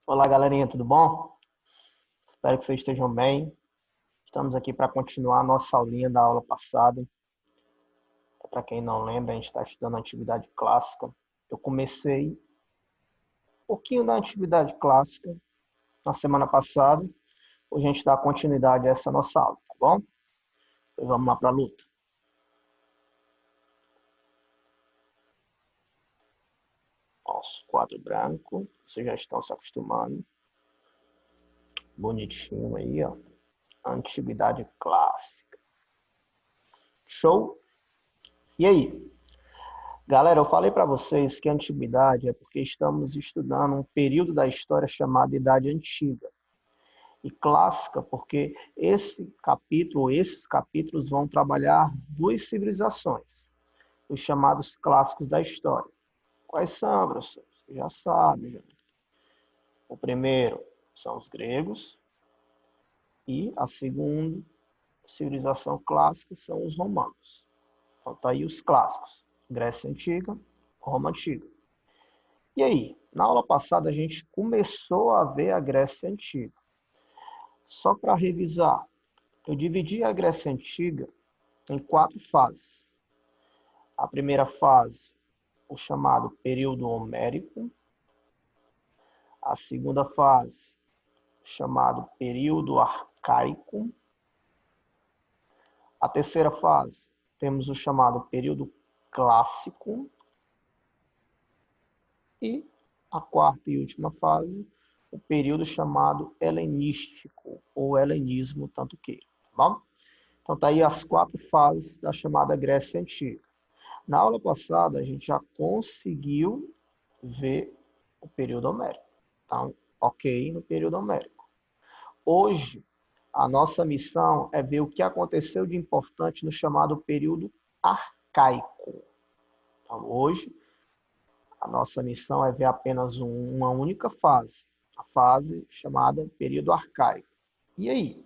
Olá, galerinha, tudo bom? Espero que vocês estejam bem. Estamos aqui para continuar a nossa aulinha da aula passada. Para quem não lembra, a gente está estudando a Antiguidade Clássica. Eu comecei um pouquinho da Antiguidade Clássica na semana passada. Hoje a gente dá continuidade a essa nossa aula, tá bom? Então vamos lá para a luta. Nosso quadro branco, vocês já estão se acostumando. Bonitinho aí, ó. Antiguidade Clássica. Show? E aí? Galera, eu falei para vocês que a antiguidade é porque estamos estudando um período da história chamado Idade Antiga. E clássica porque esses capítulos vão trabalhar duas civilizações, os chamados clássicos da história. Quais são, professor? Você já sabe, já. O primeiro são os gregos e a segunda civilização clássica são os romanos. Então tá aí os clássicos. Grécia Antiga, Roma Antiga. E aí, na aula passada a gente começou a ver a Grécia Antiga. Só para revisar, eu dividi a Grécia Antiga em 4 fases. A primeira fase, o chamado período homérico. A segunda fase, o chamado período arcaico. A terceira fase, temos o chamado período clássico. E a quarta e última fase, o período chamado helenístico, ou helenismo, tanto que. Tá bom? Então, tá aí as 4 fases da chamada Grécia Antiga. Na aula passada, a gente já conseguiu ver o período homérico. Então, ok no período homérico. Hoje, a nossa missão é ver o que aconteceu de importante no chamado período arcaico. Então, hoje, a nossa missão é ver apenas uma única fase, a fase chamada período arcaico. E aí?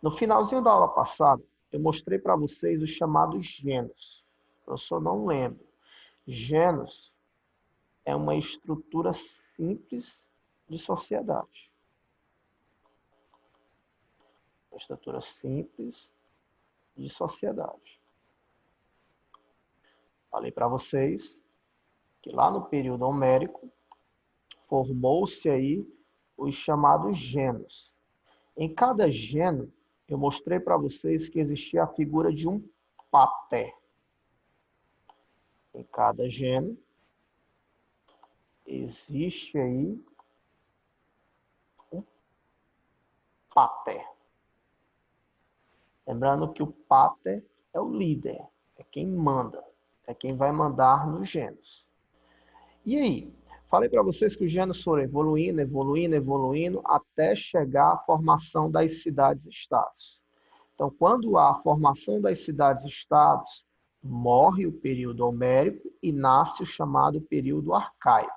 No finalzinho da aula passada, eu mostrei para vocês os chamados gêneros. O professor não lembra. Gêneros é uma estrutura simples de sociedade. Uma estrutura simples de sociedade. Falei para vocês que lá no período homérico formou-se aí os chamados gêneros. Em cada gênero, eu mostrei para vocês que existia a figura de um pater. Em cada gênero, existe aí um pater. Lembrando que o pater é o líder, é quem manda, é quem vai mandar nos gêneros. E aí? Falei para vocês que os gêneros foram evoluindo, até chegar à formação das cidades-estados. Então, quando há a formação das cidades-estados, morre o período homérico e nasce o chamado período arcaico.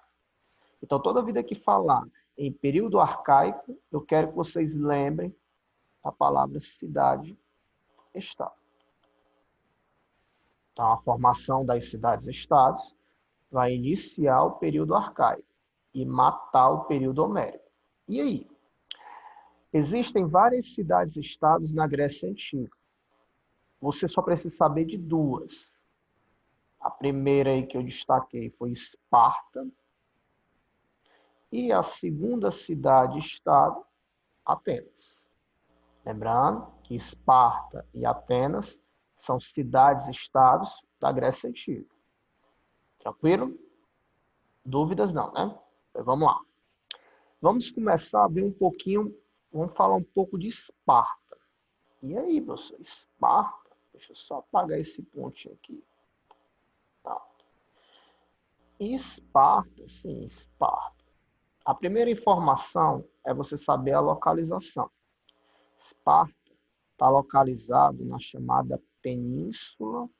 Então, toda vida que falar em período arcaico, eu quero que vocês lembrem a palavra cidade-estado. Então, a formação das cidades-estados vai iniciar o período arcaico e matar o período homérico. E aí? Existem várias cidades-estados na Grécia Antiga. Você só precisa saber de 2. A primeira aí que eu destaquei foi Esparta. E a segunda cidade-estado, Atenas. Lembrando que Esparta e Atenas são cidades-estados da Grécia Antiga. Tranquilo? Dúvidas não, né? Então, vamos lá. Vamos começar a ver um pouquinho, vamos falar um pouco de Esparta. E aí, professor, Esparta? Deixa eu só apagar esse pontinho aqui. Tá. Esparta, sim, Esparta. A primeira informação é você saber a localização. Esparta está localizado na chamada Península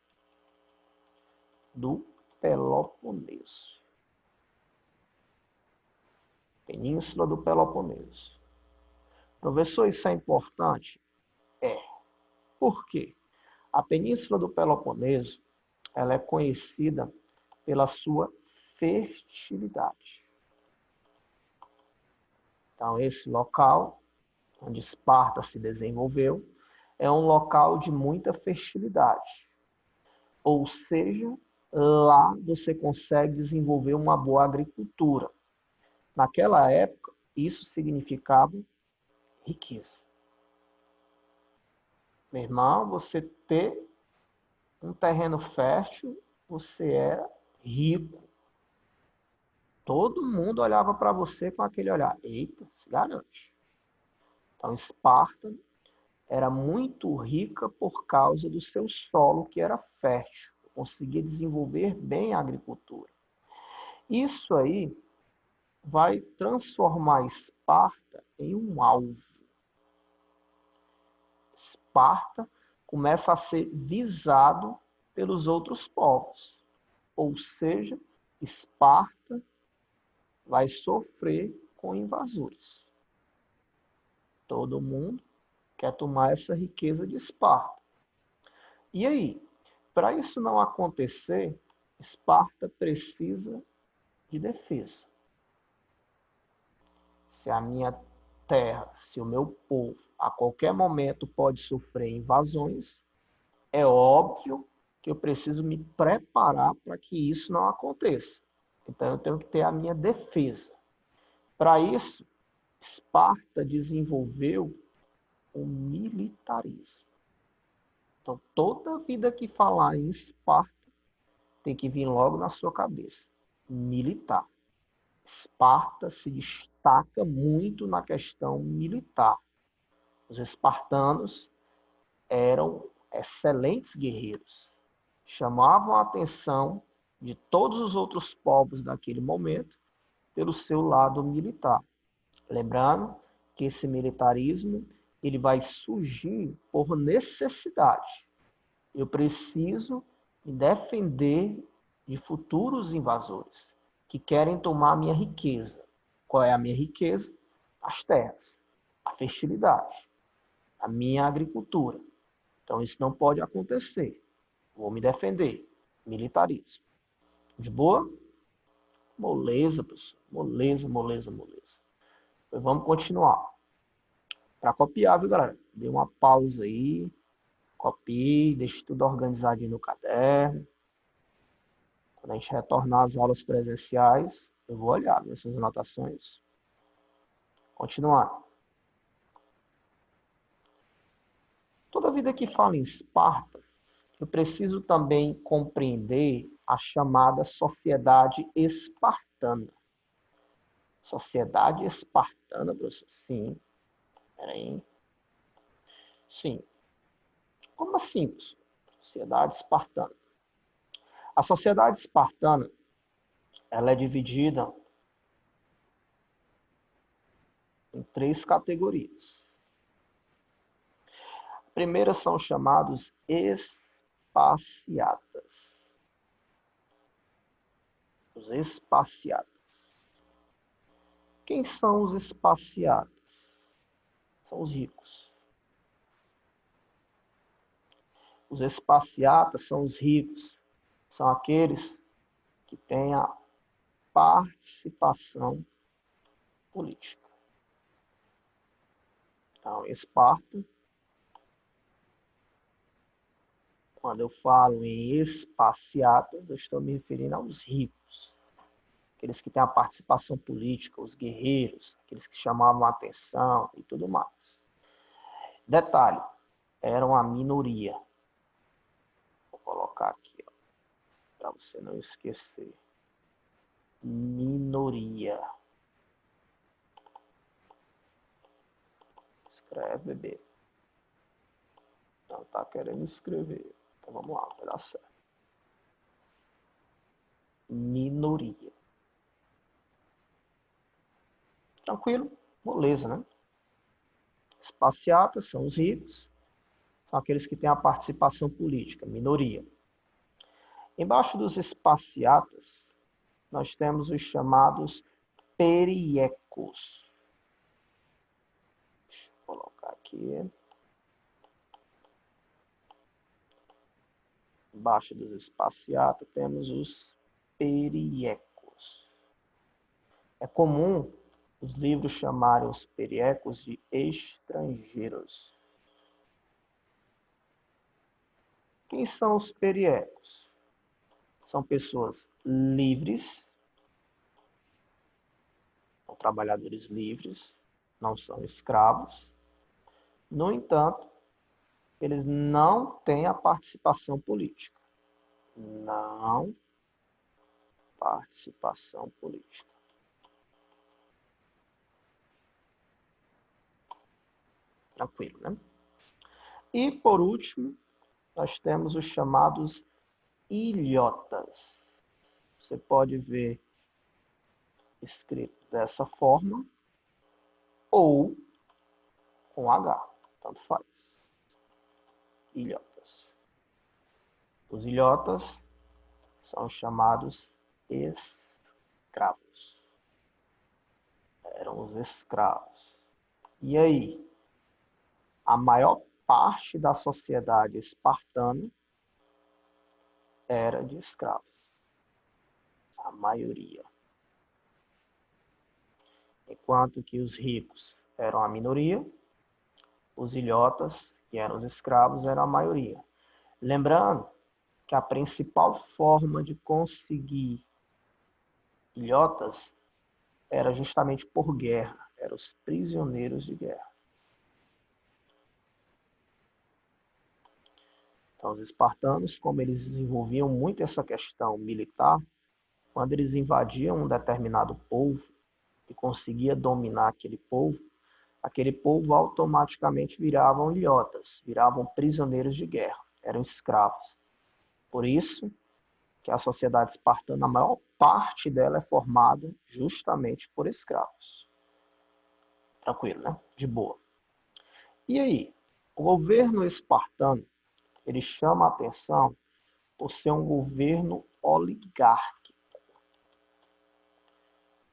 do Peloponeso. Península do Peloponeso. Professor, isso é importante? É. Por quê? A Península do Peloponeso, ela é conhecida pela sua fertilidade. Então, esse local onde Esparta se desenvolveu é um local de muita fertilidade. Ou seja, lá você consegue desenvolver uma boa agricultura. Naquela época, isso significava riqueza. Meu irmão, você ter um terreno fértil, você era rico. Todo mundo olhava para você com aquele olhar. Eita, se garante. Então, Esparta era muito rica por causa do seu solo, que era fértil. Conseguia desenvolver bem a agricultura. Isso aí vai transformar Esparta em um alvo. Esparta começa a ser visado pelos outros povos. Ou seja, Esparta vai sofrer com invasores. Todo mundo quer tomar essa riqueza de Esparta. E aí, para isso não acontecer, Esparta precisa de defesa. Se a minha terra, se o meu povo, a qualquer momento pode sofrer invasões, é óbvio que eu preciso me preparar para que isso não aconteça. Então, eu tenho que ter a minha defesa. Para isso, Esparta desenvolveu o militarismo. Então, toda vida que falar em Esparta tem que vir logo na sua cabeça. Militar. Esparta se destaca muito na questão militar. Os espartanos eram excelentes guerreiros. Chamavam a atenção de todos os outros povos daquele momento pelo seu lado militar. Lembrando que esse militarismo ele vai surgir por necessidade. Eu preciso me defender de futuros invasores que querem tomar a minha riqueza. Qual é a minha riqueza? As terras, a fertilidade, a minha agricultura. Então isso não pode acontecer. Vou me defender. Militarismo. De boa? Moleza, pessoal. Moleza, moleza, moleza. Então, vamos continuar. Para copiar, viu, galera? Dê uma pausa aí. Copie, deixe tudo organizadinho no caderno. Quando a gente retornar às aulas presenciais, eu vou olhar nessas anotações. Continuar. Toda vida que fala em Esparta, eu preciso também compreender a chamada sociedade espartana. Sociedade espartana, professor? Sim. Peraí. Sim. Como assim, professor? Sociedade espartana. A sociedade espartana, ela é dividida em 3 categorias. A primeira são chamados espaciatas. Os espaciatas. Quem são os espaciatas? São os ricos. Os espaciatas são os ricos. São aqueles que têm a participação política. Então, Esparta, quando eu falo em espaciatas, eu estou me referindo aos ricos. Aqueles que têm a participação política, os guerreiros, aqueles que chamavam a atenção e tudo mais. Detalhe, eram a minoria. Vou colocar aqui, para você não esquecer. Minoria. Escreve, bebê. Não tá querendo escrever. Então vamos lá, vai dar certo. Minoria. Tranquilo? Moleza, né? Espaciatas são os ricos, são aqueles que têm a participação política, minoria. Embaixo dos espaciatas, nós temos os chamados periecos. Deixa eu colocar aqui. Embaixo dos espaciatas, temos os periecos. É comum os livros chamaram os periecos de estrangeiros. Quem são os periecos? São pessoas livres, são trabalhadores livres, não são escravos. No entanto, eles não têm a participação política. Não participação política. Tranquilo, né? E, por último, nós temos os chamados ilhotas. Você pode ver escrito dessa forma ou com H, tanto faz. Ilhotas. Os ilhotas são chamados escravos. Eram os escravos. E aí? A maior parte da sociedade espartana era de escravos. A maioria. Enquanto que os ricos eram a minoria, os ilhotas, que eram os escravos, eram a maioria. Lembrando que a principal forma de conseguir ilhotas era justamente por guerra, eram os prisioneiros de guerra. Então, os espartanos, como eles desenvolviam muito essa questão militar, quando eles invadiam um determinado povo e conseguia dominar aquele povo automaticamente viravam ilhotas, viravam prisioneiros de guerra, eram escravos. Por isso que a sociedade espartana, a maior parte dela é formada justamente por escravos. Tranquilo, né? De boa. E aí, o governo espartano, ele chama a atenção por ser um governo oligárquico.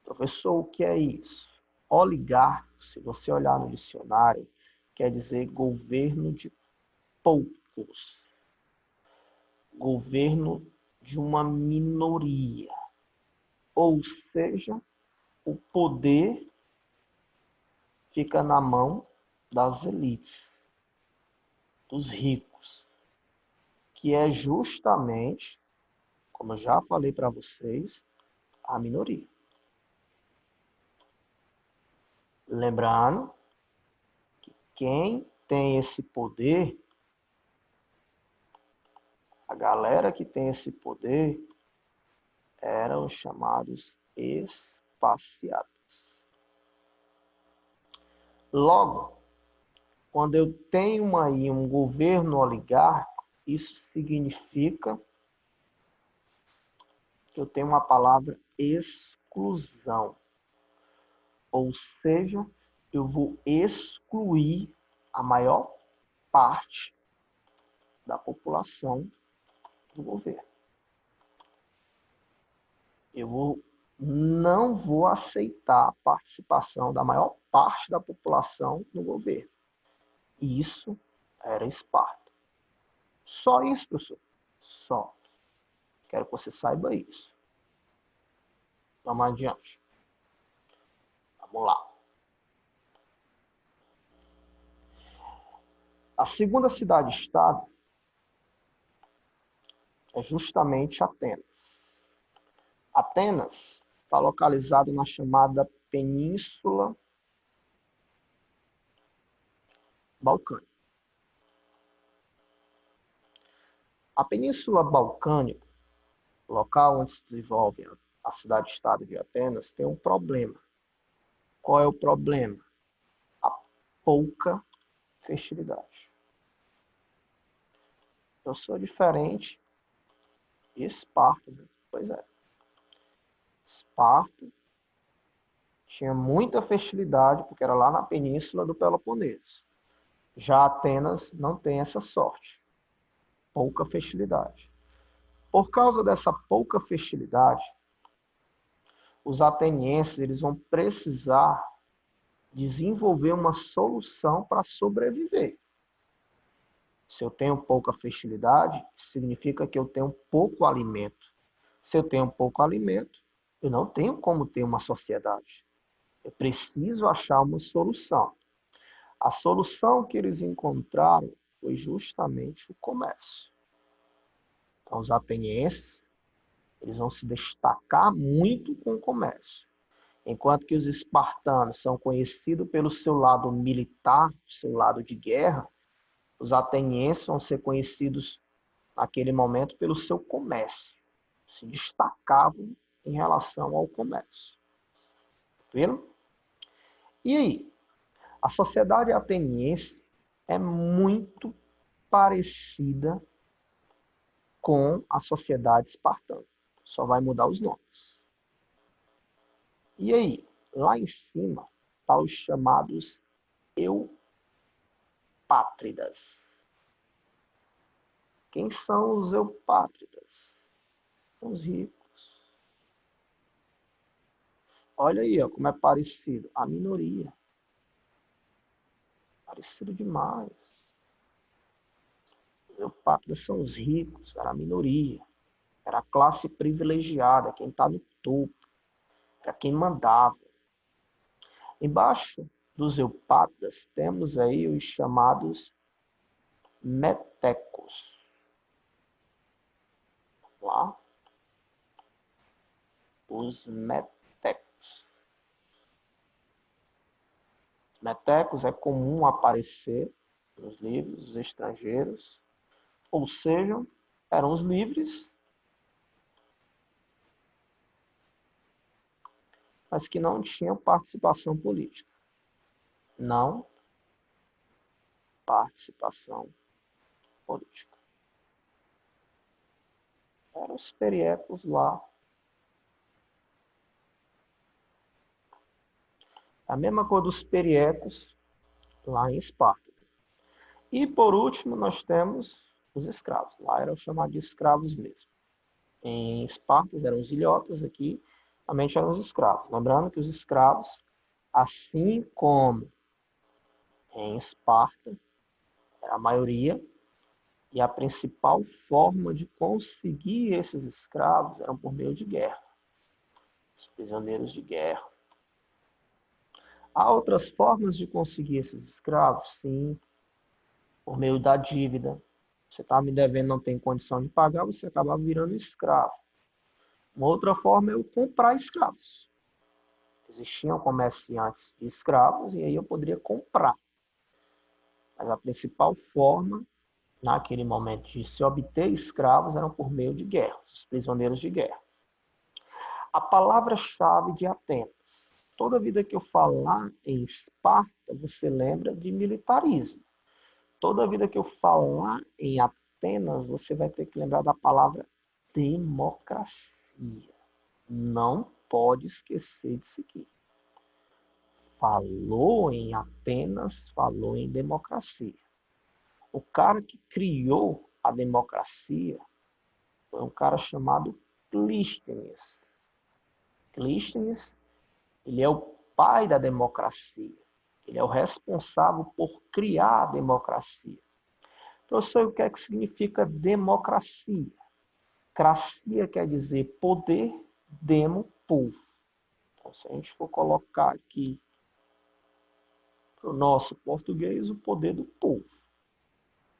Professor, o que é isso? Oligárquico, se você olhar no dicionário, quer dizer governo de poucos. Governo de uma minoria. Ou seja, o poder fica na mão das elites, dos ricos, que é justamente, como eu já falei para vocês, a minoria. Lembrando que quem tem esse poder, a galera que tem esse poder, eram os chamados espaciatas. Logo, quando eu tenho aí um governo oligárquico, isso significa que eu tenho uma palavra exclusão. Ou seja, eu vou excluir a maior parte da população do governo. Não vou aceitar a participação da maior parte da população no governo. E isso era Esparta. Só isso, professor? Só. Quero que você saiba isso. Vamos adiante. Vamos lá. A segunda cidade-estado é justamente Atenas. Atenas está localizado na chamada Península Balcânica. A Península Balcânica, local onde se desenvolve a cidade-estado de Atenas, tem um problema. Qual é o problema? A pouca fertilidade. Eu sou diferente de Esparta, né? Pois é. Esparta tinha muita fertilidade, porque era lá na península do Peloponeso. Já Atenas não tem essa sorte. Pouca fertilidade. Por causa dessa pouca fertilidade, os atenienses eles vão precisar desenvolver uma solução para sobreviver. Se eu tenho pouca fertilidade, significa que eu tenho pouco alimento. Se eu tenho pouco alimento, eu não tenho como ter uma sociedade. Eu preciso achar uma solução. A solução que eles encontraram foi justamente o comércio. Então, os atenienses, eles vão se destacar muito com o comércio. Enquanto que os espartanos são conhecidos pelo seu lado militar, seu lado de guerra, os atenienses vão ser conhecidos naquele momento pelo seu comércio. Se destacavam em relação ao comércio. Viram? E aí? A sociedade ateniense é muito parecida com a sociedade espartana. Só vai mudar os nomes. E aí? Lá em cima estão os chamados eupátridas. Quem são os eupátridas? São os ricos. Olha aí, ó, como é parecido. A minoria. Parecido demais. Os eupátridas são os ricos, era a minoria. Era a classe privilegiada, quem está no topo. Era quem mandava. Embaixo dos eupátridas temos aí os chamados metecos. Lá. Os metecos. Metecos é comum aparecer nos livros dos estrangeiros, ou seja, eram os livres, mas que não tinham participação política. Não participação política. Eram os periecos lá. A mesma cor dos periecos lá em Esparta. E por último nós temos os escravos. Lá eram chamados de escravos mesmo. Em Esparta eram os ilhotas, aqui realmente eram os escravos. Lembrando que os escravos, assim como em Esparta, era a maioria, e a principal forma de conseguir esses escravos eram por meio de guerra. Os prisioneiros de guerra. Há outras formas de conseguir esses escravos? Sim, por meio da dívida. Você está me devendo, não tem condição de pagar, você acaba virando escravo. Uma outra forma é eu comprar escravos. Existiam comerciantes de escravos e aí eu poderia comprar. Mas a principal forma, naquele momento, de se obter escravos eram por meio de guerra, os prisioneiros de guerra. A palavra-chave de Atenas. Toda vida que eu falar em Esparta, você lembra de militarismo. Toda vida que eu falar em Atenas, você vai ter que lembrar da palavra democracia. Não pode esquecer disso aqui. Falou em Atenas, falou em democracia. O cara que criou a democracia foi um cara chamado Clístenes. Clístenes, ele é o pai da democracia. Ele é o responsável por criar a democracia. Professor, o que é que significa democracia? Cracia quer dizer poder, demo, povo. Então, se a gente for colocar aqui para o nosso português, o poder do povo.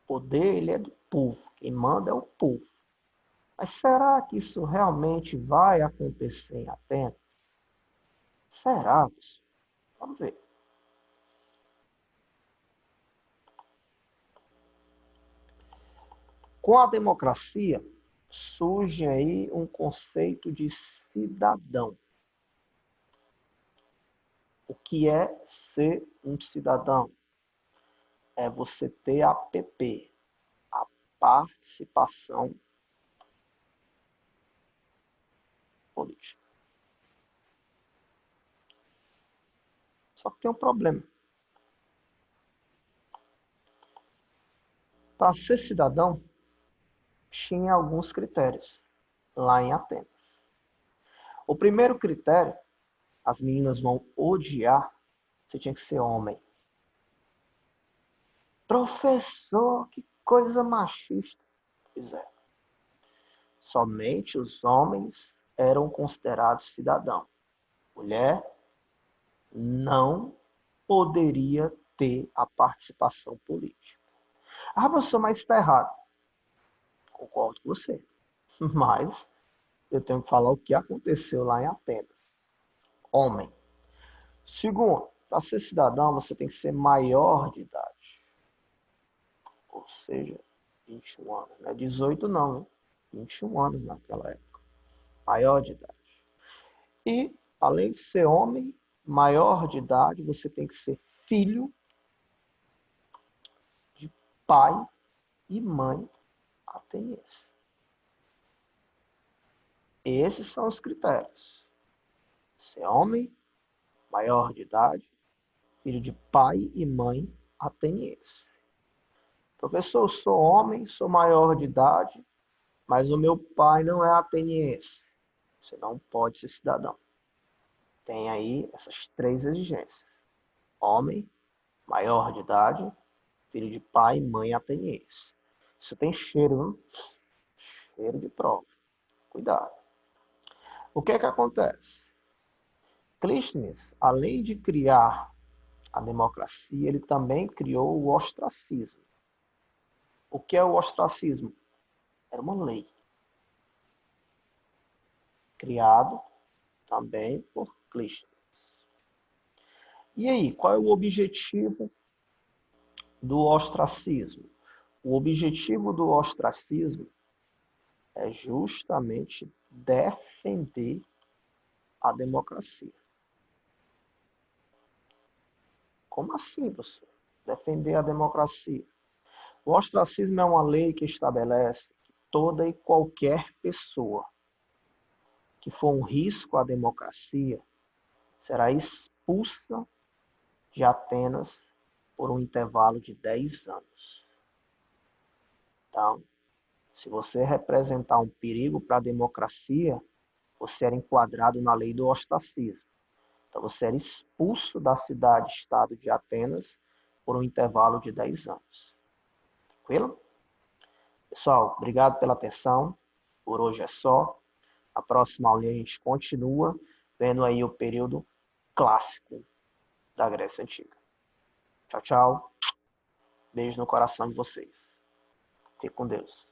O poder, ele é do povo. Quem manda é o povo. Mas será que isso realmente vai acontecer em Atenas? Será? Vamos ver. Com a democracia, surge aí um conceito de cidadão. O que é ser um cidadão? É você ter a PP, a participação política. Só que tem um problema. Para ser cidadão, tinha alguns critérios lá em Atenas. O primeiro critério, as meninas vão odiar, você tinha que ser homem. Professor, que coisa machista. Pois é. Somente os homens eram considerados cidadãos. Mulher não poderia ter a participação política. Ah, professor, mas está errado. Concordo com você. Mas eu tenho que falar o que aconteceu lá em Atenas. Homem. Segundo, para ser cidadão, você tem que ser maior de idade. Ou seja, 21 anos. Não é 18 não, hein? 21 anos naquela época. Maior de idade. E, além de ser homem, maior de idade, você tem que ser filho de pai e mãe ateniense. Esses são os critérios. Ser homem, maior de idade, filho de pai e mãe ateniense. Professor, eu sou homem, sou maior de idade, mas o meu pai não é ateniense. Você não pode ser cidadão. Tem aí essas 3 exigências. Homem, maior de idade, filho de pai e mãe ateniense. Isso tem cheiro, hein? Cheiro de prova. Cuidado. O que é que acontece? Clístenes, além de criar a democracia, ele também criou o ostracismo. O que é o ostracismo? Era uma lei. Criado também por Clístenes. E aí, qual é o objetivo do ostracismo? O objetivo do ostracismo é justamente defender a democracia. Como assim, professor? Defender a democracia. O ostracismo é uma lei que estabelece que toda e qualquer pessoa que for um risco à democracia será expulsa de Atenas por um intervalo de 10 anos. Então, se você representar um perigo para a democracia, você era enquadrado na lei do ostracismo. Então, você era expulso da cidade-estado de Atenas por um intervalo de 10 anos. Tranquilo? Pessoal, obrigado pela atenção. Por hoje é só. A próxima aula a gente continua vendo aí o período clássico da Grécia Antiga. Tchau, tchau. Beijo no coração de vocês. Fique com Deus.